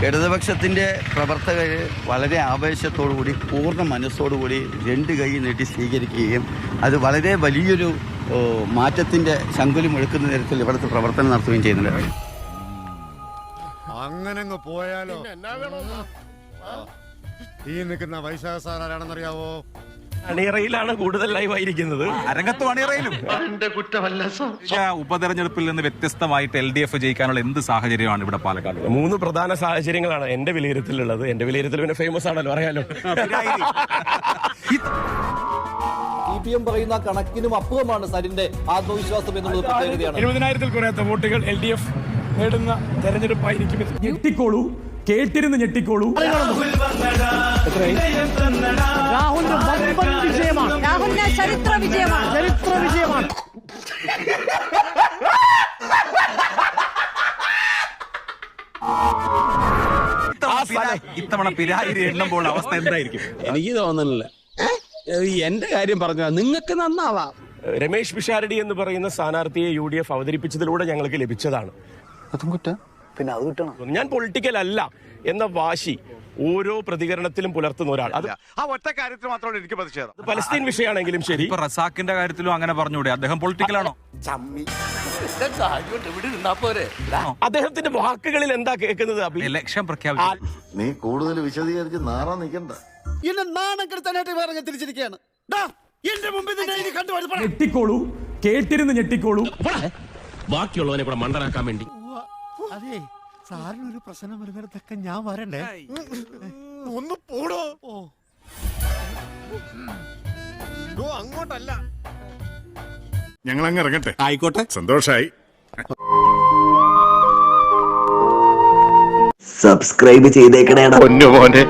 ഇടതുപക്ഷത്തിൻ്റെ പ്രവർത്തകർ വളരെ ആവേശത്തോടുകൂടി പൂർണ്ണ മനസ്സോടുകൂടി രണ്ട് കൈ നീട്ടി സ്വീകരിക്കുകയും അത് വളരെ വലിയൊരു മാറ്റത്തിൻ്റെ ശങ്കുലി മുഴക്കുന്ന തരത്തിൽ ഇവിടുത്തെ പ്രവർത്തനം നടത്തുകയും ചെയ്യുന്നുണ്ട്. അങ്ങനെ പോയാലോ? ഈ നിൽക്കുന്ന വൈശാഖ സാർ ആരാണെന്നറിയാവോ? അണിയറയിലാണ് കൂടുതൽ ലൈവായിരിക്കുന്നത്. അരങ്ങത്തും അണിയറയിലും. ഉപതെരഞ്ഞെടുപ്പിൽ നിന്ന് വ്യത്യസ്തമായിട്ട് LDF ജയിക്കാനുള്ള എന്ത് സാഹചര്യമാണ് ഇവിടെ പാലക്കാട്? 3 പ്രധാന സാഹചര്യങ്ങളാണ് എന്റെ വിലയിരുത്തലുള്ളത്. എന്റെ വിലയിരുത്തൽ പിന്നെ ഫേമസ് ആണല്ലോ, അറിയാലോ. CPM പറയുന്ന കണക്കിനും അപ്പുറമാണ് സരിന്റെ ആത്മവിശ്വാസം എന്നുള്ളത് പ്രത്യേകതയാണ്. 20,000-ൽ കുറയാത്ത വോട്ടുകൾ LDF നേടുന്ന തെരഞ്ഞെടുപ്പായിരിക്കും. ഞെട്ടിക്കോളൂ, കേട്ടിരുന്ന് ഞെട്ടിക്കോളൂ. രാഹുലിന്റെ വമ്പൻ വിജയമാണ്. രാഹുലിന്റെ ചരിത്ര വിജയമാണ്. ചരിത്ര വിജയമാണ്. ഇത്തവണ പിരായിരി എണ്ണുമ്പോൾ അവസ്ഥ എന്തായിരിക്കും? എനിക്ക് തോന്നുന്നില്ല. എന്റെ കാര്യം പറഞ്ഞ നിങ്ങൾക്ക് നന്നാവാം. രമേശ് പിഷാരടി എന്ന് പറയുന്ന സ്ഥാനാർത്ഥിയെ UDF അവതരിപ്പിച്ചതിലൂടെ ഞങ്ങൾക്ക് ലഭിച്ചതാണ്. അതും കുറ്റം, പിന്നെ അത് കിട്ടണം. ഞാൻ പൊളിറ്റിക്കൽ അല്ല എന്ന വാശി ഓരോ പ്രതികരണത്തിലും പുലർത്തുന്ന ഒരാൾ. അത് ആ ഒറ്റ കാര്യത്തിൽ മാത്രമാണ് എനിക്ക് പ്രതിഷേധം. പലസ്തീൻ വിഷയമാണെങ്കിലും ശരി. ഇപ്പൊ റസാഖിന്റെ കാര്യത്തിലും അങ്ങനെ പറഞ്ഞൂടെ? അദ്ദേഹം പൊളിറ്റിക്കലാണോ? അദ്ദേഹത്തിന്റെ വാക്കുകളിൽ എന്താ കേൾക്കുന്നത്? ഇലക്ഷൻ പ്രഖ്യാപിച്ചു. നീ കൂടുതൽ വിശദീകരിച്ച് നാറാൻ നിൽക്കണ്ട. എന്നെ നാണം കെടുത്താനായിട്ട് വേറെ തിരിച്ചിരിക്കുകയാണ്. എന്റെ മുമ്പിൽ ഞെട്ടിക്കോളൂ, കേട്ടിരുന്ന് ഞെട്ടിക്കോളൂ. ബാക്കിയുള്ളവനെ കൂടെ മണ്ടനാക്കാൻ വേണ്ടി. അതെ, സാറിനൊരു പ്രശ്നം വരുന്നിടത്തൊക്കെ ഞാൻ വരണ്ടേ? ഒന്ന് പോടോ. അങ്ങോട്ടല്ല, ഞങ്ങൾ അങ്ങ് ഇറങ്ങട്ടെ. ആയിക്കോട്ടെ, സന്തോഷായി. സബ്സ്ക്രൈബ് ചെയ്തേക്കണേടാ. പൊന്നു മോനെ.